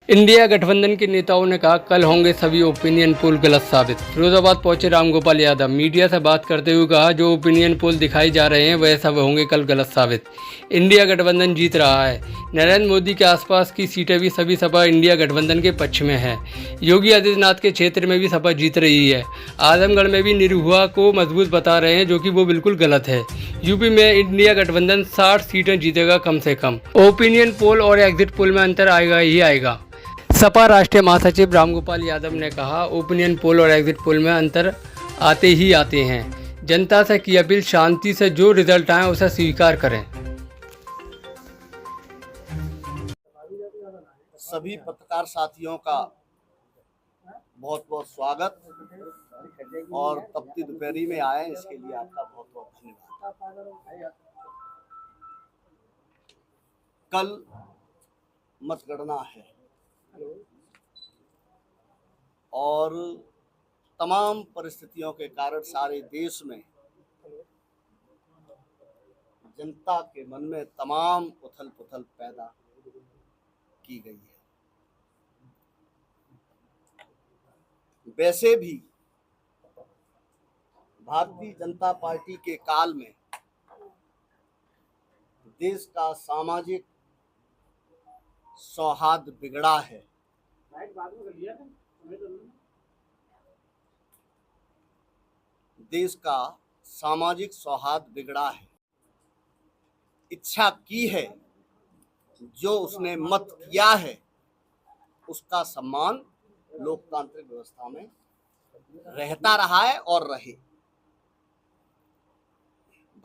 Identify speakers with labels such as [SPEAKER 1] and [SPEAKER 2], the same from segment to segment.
[SPEAKER 1] India गठबंधन के नेताओं ने कहा कल होंगे सभी ओपिनियन पोल गलत साबित। फिरोजाबाद पहुंचे रामगोपाल यादव मीडिया से बात करते हुए कहा जो ओपिनियन पोल दिखाई जा रहे हैं वह सब होंगे कल गलत साबित। इंडिया गठबंधन जीत रहा है। नरेंद्र मोदी के आसपास की सीटें भी सभी सपा इंडिया गठबंधन के पक्ष में है। योगी आदित्यनाथ के क्षेत्र में भी सपा जीत रही है। आजमगढ़ में भी निरहुआ को मजबूत बता रहे हैं जो कि वो बिल्कुल गलत है। यूपी में इंडिया गठबंधन 60 सीटें जीतेगा कम से कम। ओपिनियन पोल और एग्जिट पोल में अंतर आएगा ही आएगा। सपा राष्ट्रीय महासचिव रामगोपाल यादव ने कहा ओपिनियन पोल और एग्जिट पोल में अंतर आते ही आते हैं। जनता से की अपील शांति से जो रिजल्ट आए उसे स्वीकार करें।
[SPEAKER 2] सभी पत्रकार साथियों का बहुत बहुत स्वागत और तपती दोपहरी में आए इसके लिए आपका बहुत बहुत धन्यवाद। कल मतगणना है और तमाम परिस्थितियों के कारण सारे देश में जनता के मन में तमाम उथल पुथल पैदा की गई है। वैसे भी भारतीय जनता पार्टी के काल में देश का सामाजिक सौहार्द बिगड़ा है। देश का सामाजिक सौहार्द बिगड़ा है। इच्छा की है, जो उसने मत किया है उसका सम्मान लोकतांत्रिक व्यवस्था में रहता रहा है और रहे।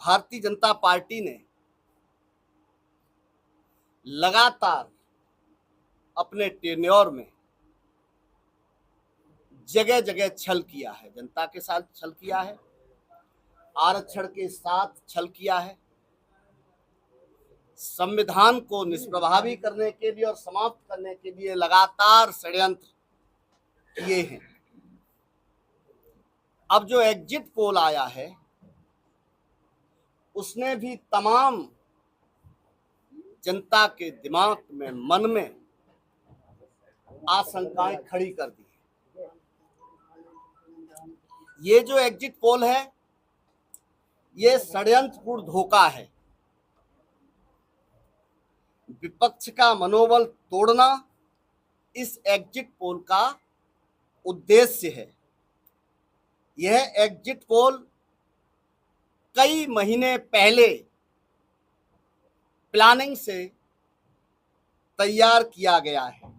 [SPEAKER 2] भारतीय जनता पार्टी ने लगातार अपने टेन्योर में जगह जगह छल किया है। जनता के साथ छल किया है, आरक्षण के साथ छल किया है, संविधान को निष्प्रभावी करने के लिए और समाप्त करने के लिए लगातार षड्यंत्र किए हैं। अब जो एग्जिट पोल आया है उसने भी तमाम जनता के दिमाग में, मन में आशंकाएं खड़ी कर दी। ये जो एग्जिट पोल है ये षड्यंत्रपूर्ण धोखा है। विपक्ष का मनोबल तोड़ना इस एग्जिट पोल का उद्देश्य है। यह एग्जिट पोल कई महीने पहले प्लानिंग से तैयार किया गया है।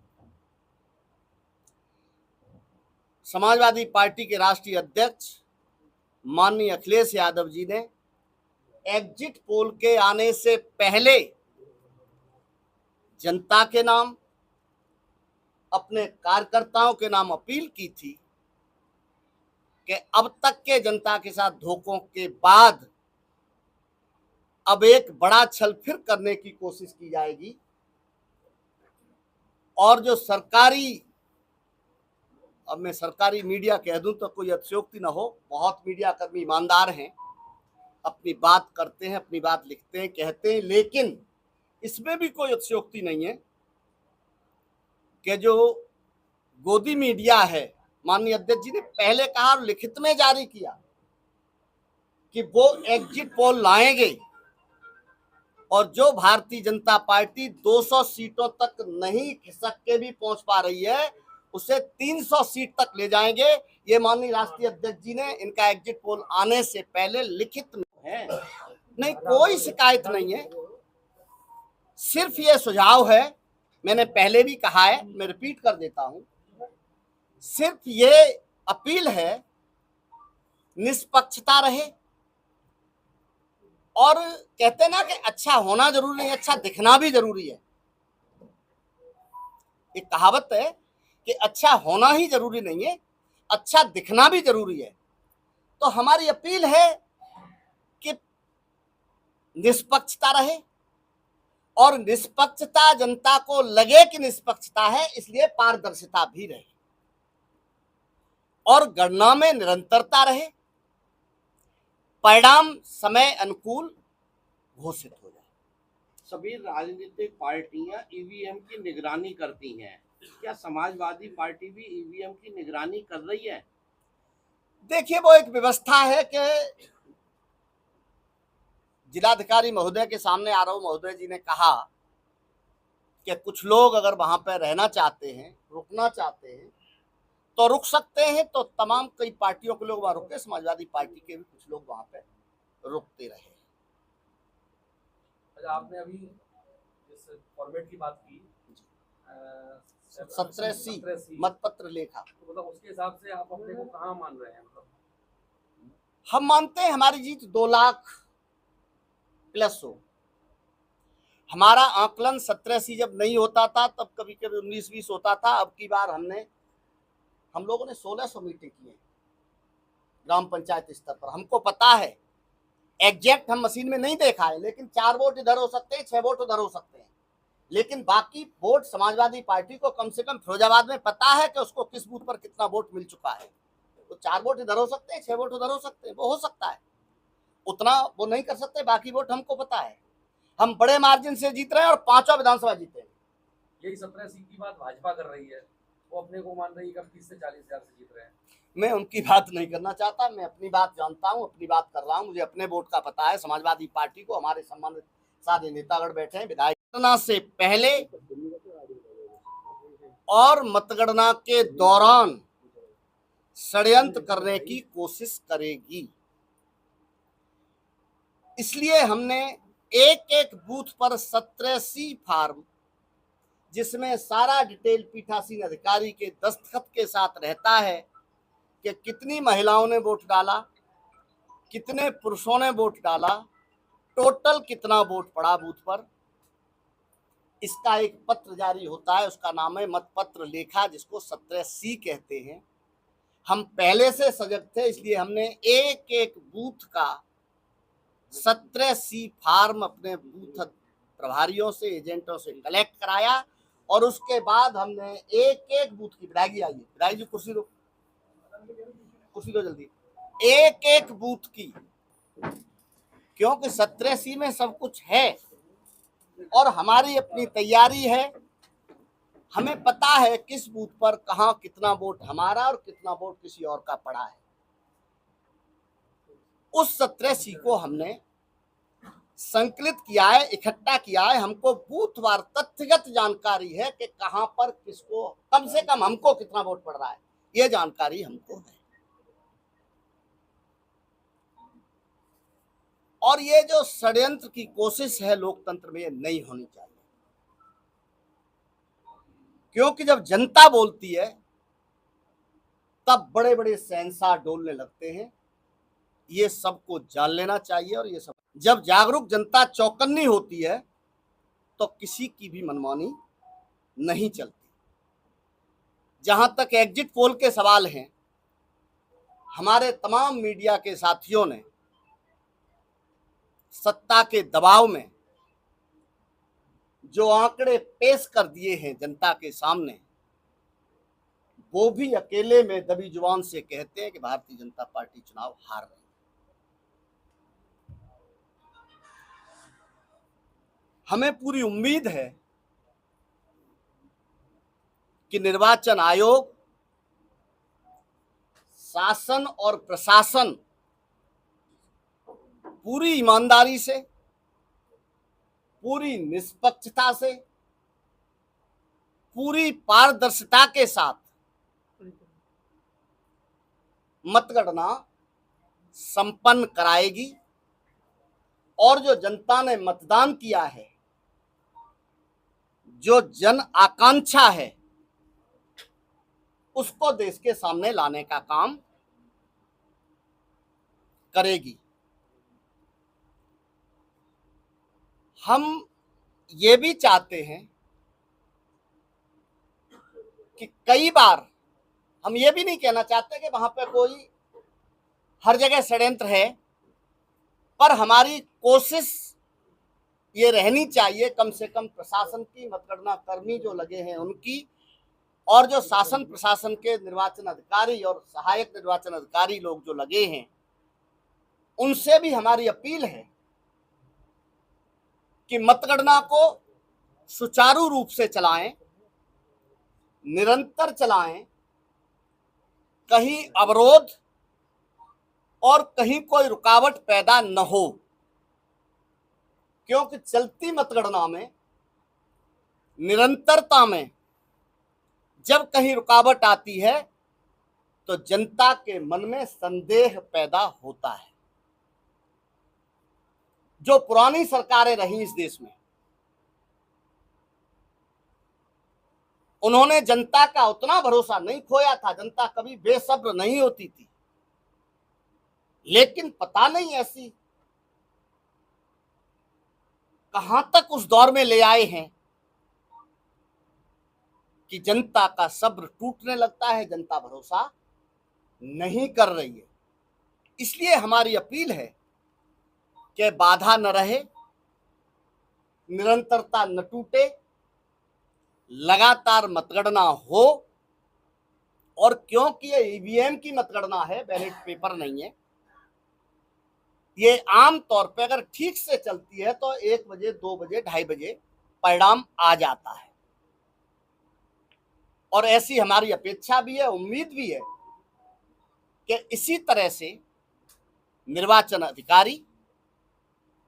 [SPEAKER 2] समाजवादी पार्टी के राष्ट्रीय अध्यक्ष माननीय अखिलेश यादव जी ने एग्जिट पोल के आने से पहले जनता के नाम, अपने कार्यकर्ताओं के नाम अपील की थी कि अब तक के जनता के साथ धोखों के बाद अब एक बड़ा छल फिर करने की कोशिश की जाएगी और जो सरकारी, अब मैं सरकारी मीडिया कह दूं तो कोई अतिशयोक्ति ना हो, बहुत मीडिया कर्मी ईमानदार हैं, अपनी बात करते हैं, अपनी बात लिखते हैं, कहते हैं, लेकिन इसमें भी कोई अतिशयोक्ति नहीं है कि जो गोदी मीडिया है, माननीय अध्यक्ष जी ने पहले कहा और लिखित में जारी किया कि वो एग्जिट पोल लाएंगे और जो भारतीय जनता पार्टी 200 सीटों तक नहीं खिसक के भी पहुंच पा रही है उसे 300 सीट तक ले जाएंगे। ये माननीय राष्ट्रीय अध्यक्ष जी ने इनका एग्जिट पोल आने से पहले लिखित में है। नहीं, कोई शिकायत नहीं है, सिर्फ ये सुझाव है, मैंने पहले भी कहा है, मैं रिपीट कर देता हूं, सिर्फ ये अपील है निष्पक्षता रहे। और कहते ना कि अच्छा होना जरूरी नहीं, अच्छा दिखना भी जरूरी है। एक कहावत है कि अच्छा होना ही जरूरी नहीं है, अच्छा दिखना भी जरूरी है। तो हमारी अपील है कि निष्पक्षता रहे और निष्पक्षता जनता को लगे कि निष्पक्षता है, इसलिए पारदर्शिता भी रहे और गणना में निरंतरता रहे, परिणाम समय अनुकूल घोषित हो जाए।
[SPEAKER 3] सभी राजनीतिक पार्टियां ईवीएम की निगरानी करती हैं, क्या समाजवादी पार्टी भी ईवीएम की निगरानी कर रही है?
[SPEAKER 2] देखिए, वो एक व्यवस्था है कि जिलाधिकारी महोदय के सामने आरओ महोदय जी ने कहा कि कुछ लोग अगर वहां पर रहना चाहते हैं, रुकना चाहते हैं तो रुक सकते हैं। तो तमाम कई पार्टियों के लोग वहां रुके, समाजवादी पार्टी के भी कुछ लोग वहां पे रुकते रहे।
[SPEAKER 4] अच्छा, आपने अभी जिस फॉर्मेट की बात की
[SPEAKER 2] 17C मतपत्र लेखा,
[SPEAKER 4] तो मतलब उसके हिसाब से आप अपने को कहाँ मान रहे हैं? मतलब
[SPEAKER 2] हम मानते हैं हमारी जीत 2 लाख प्लस हो। हमारा आकलन 17C जब नहीं होता था तब कभी कभी 19-20 होता था। अब की बार हम लोगों ने 1600 मीटिंग की है ग्राम पंचायत स्तर पर। हमको पता है, एग्जैक्ट हम मशीन में नहीं देखा है, लेकिन 4 वोट इधर हो सकते हैं, 6 वोट उधर हो सकते हैं, लेकिन बाकी वोट समाजवादी पार्टी को कम से कम फिरोजाबाद में पता है कि उसको किस बूथ पर कितना वोट मिल चुका है। तो 4 वोट इधर हो सकते हैं, 6 वोट उधर हो सकते हैं, वो हो सकता है, उतना वो नहीं कर सकते। बाकी वोट हमको पता है, हम बड़े मार्जिन से जीत रहे हैं और 5 विधानसभा जीते हैं।
[SPEAKER 4] यही 17 सीट की बात भाजपा कर रही है, वो अपने को मान रही है कि 30 से 40 हजार से जीत रहे हैं।
[SPEAKER 2] मैं उनकी बात नहीं करना चाहता, मैं अपनी बात जानता हूं, अपनी बात कर रहा हूं। मुझे अपने वोट का पता है। समाजवादी पार्टी को हमारे सम्मानित सारे नेतागण बैठे हैं। विधायक मतगणना से पहले और मतगणना के दौरान षड्यंत्र करने की कोशिश करेगी। इसलिए हमने एक एक बूथ पर 17C फॉर्म, जिसमें सारा डिटेल पीठासीन अधिकारी के दस्तखत के साथ रहता है कि कितनी महिलाओं ने वोट डाला, कितने पुरुषों ने वोट डाला, टोटल कितना वोट पड़ा बूथ पर, इसका एक पत्र जारी होता है। उसका नाम है मतपत्र लेखा, जिसको 17C कहते हैं। हम पहले से सजग थे, इसलिए हमने एक एक बूथ का 17C फॉर्म अपने बूथ प्रभारियों से, एजेंटों से कलेक्ट कराया और उसके बाद हमने एक एक बूथ की, विधायक जी आइए, विधायक जी कुर्सी दो जल्दी, एक एक बूथ की, क्योंकि 17C में सब कुछ है और हमारी अपनी तैयारी है। हमें पता है किस बूथ पर कहां कितना वोट हमारा और कितना वोट किसी और का पड़ा है। उस 17C को हमने संकलित किया है, इकट्ठा किया है। हमको बूथवार तथ्यगत जानकारी है कि कहां पर किसको, कम से कम हमको कितना वोट पड़ रहा है, ये जानकारी हमको है। और ये जो षड्यंत्र की कोशिश है लोकतंत्र में, ये नहीं होनी चाहिए, क्योंकि जब जनता बोलती है तब बड़े बड़े शहंशाह डोलने लगते हैं। ये सबको जान लेना चाहिए। और ये सब, जब जागरूक जनता चौकन्नी होती है तो किसी की भी मनमानी नहीं चलती। जहां तक एग्जिट पोल के सवाल हैं, हमारे तमाम मीडिया के साथियों ने सत्ता के दबाव में जो आंकड़े पेश कर दिए हैं जनता के सामने, वो भी अकेले में दबी जुबान से कहते हैं कि भारतीय जनता पार्टी चुनाव हार रही है। हमें पूरी उम्मीद है कि निर्वाचन आयोग, शासन और प्रशासन पूरी ईमानदारी से, पूरी निष्पक्षता से, पूरी पारदर्शिता के साथ मतगणना संपन्न कराएगी और जो जनता ने मतदान किया है, जो जन आकांक्षा है, उसको देश के सामने लाने का काम करेगी। हम ये भी चाहते हैं कि कई बार, हम ये भी नहीं कहना चाहते कि वहां पे कोई हर जगह षड्यंत्र है, पर हमारी कोशिश ये रहनी चाहिए कम से कम प्रशासन की, मतगणना कर्मी जो लगे हैं उनकी, और जो शासन प्रशासन के निर्वाचन अधिकारी और सहायक निर्वाचन अधिकारी लोग जो लगे हैं, उनसे भी हमारी अपील है कि मतगणना को सुचारू रूप से चलाएं, निरंतर चलाएं, कहीं अवरोध और कहीं कोई रुकावट पैदा न हो, क्योंकि चलती मतगणना में निरंतरता में जब कहीं रुकावट आती है तो जनता के मन में संदेह पैदा होता है। जो पुरानी सरकारें रही इस देश में, उन्होंने जनता का उतना भरोसा नहीं खोया था, जनता कभी बेसब्र नहीं होती थी, लेकिन पता नहीं ऐसी कहां तक उस दौर में ले आए हैं कि जनता का सब्र टूटने लगता है, जनता भरोसा नहीं कर रही है। इसलिए हमारी अपील है कि बाधा न रहे, निरंतरता न टूटे, लगातार मतगणना हो। और क्योंकि ये ईवीएम की मतगणना है, बैलेट पेपर नहीं है, ये आम तौर पे अगर ठीक से चलती है तो 1 बजे, 2 बजे, 2:30 बजे परिणाम आ जाता है। और ऐसी हमारी अपेक्षा भी है, उम्मीद भी है कि इसी तरह से निर्वाचन अधिकारी,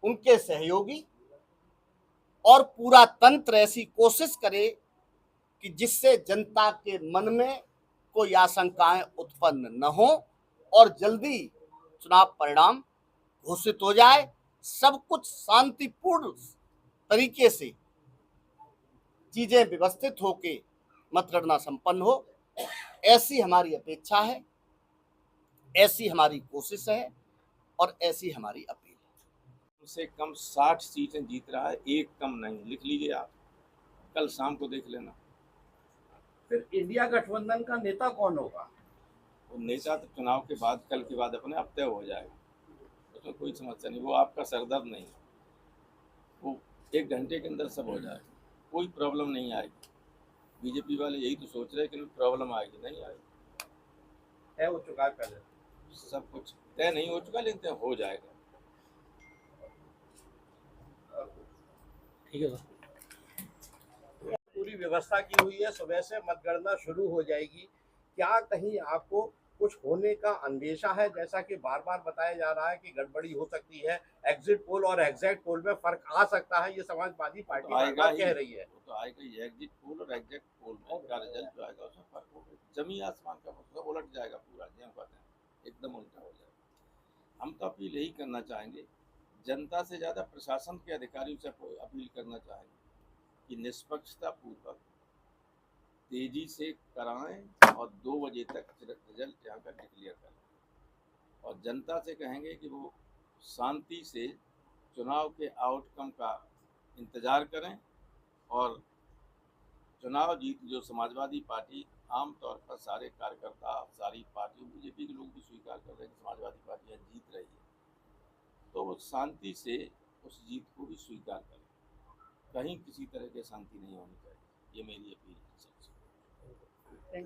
[SPEAKER 2] उनके सहयोगी और पूरा तंत्र ऐसी कोशिश करे कि जिससे जनता के मन में कोई आशंकाएं उत्पन्न न हो और जल्दी चुनाव परिणाम घोषित हो जाए, सब कुछ शांतिपूर्ण तरीके से चीजें व्यवस्थित होके मतगणना संपन्न हो, ऐसी हमारी अपेक्षा है, ऐसी हमारी कोशिश है और ऐसी हमारी अपील है।
[SPEAKER 5] कम से कम 60 सीटें जीत रहा है, एक कम नहीं। लिख लीजिए आप, कल शाम को देख लेना।
[SPEAKER 3] फिर इंडिया गठबंधन का नेता कौन होगा?
[SPEAKER 5] वो नेता तो चुनाव के बाद, कल के बाद अपने आप तय हो जाएगा, उसमें कोई समस्या नहीं। वो आपका सरदर्द नहीं, वो 1 घंटे के अंदर सब हो जाएगा, कोई प्रॉब्लम नहीं आएगी। बीजेपी वाले यही तो सोच रहे हैं कि प्रॉब्लम आएगी, नहीं आएगी।
[SPEAKER 3] तय हो चुका है पहले,
[SPEAKER 5] सब कुछ तय नहीं हो चुका, लेकिन तय हो जाएगा।
[SPEAKER 1] ठीक है सर।
[SPEAKER 3] पूरी व्यवस्था की हुई है, सुबह से मतगणना शुरू हो जाएगी। क्या कहीं आपको कुछ होने का अंदेशा है? जैसा कि बार बार बताया जा रहा है कि गड़बड़ी हो सकती है, एग्जिट पोल और एग्जैक्ट पोल में फर्क आ सकता है, ये समाजवादी पार्टी बार-बार कह रही है।
[SPEAKER 5] वो तो आएगा ही, एग्जिट पोल और एग्जैक्ट पोल में क्या रिजल्ट जो आएगा उसमें फर्क होगा। जमीन आसमान का मतलब उलट जाएगा पूरा, जो कहते हैं एकदम उल्टा हो जाएगा। हम तो अपील यही करना चाहेंगे, जनता से ज़्यादा प्रशासन के अधिकारियों से अपील करना चाहेंगे कि निष्पक्षता पूर्वक तेजी से कराएं और 2 बजे तक रिजल्ट यहाँ का डिक्लेयर करें। और जनता से कहेंगे कि वो शांति से चुनाव के आउटकम का इंतज़ार करें और चुनाव जीत जो समाजवादी पार्टी, आमतौर पर सारे कार्यकर्ता, सारी पार्टियों, बीजेपी के लोग भी स्वीकार कर रहे हैं कि समाजवादी पार्टियाँ जीत रही है, तो वो शांति से उस जीत को भी स्वीकार करें। कहीं किसी तरह की शांति नहीं होनी चाहिए, ये मेरी अपील है।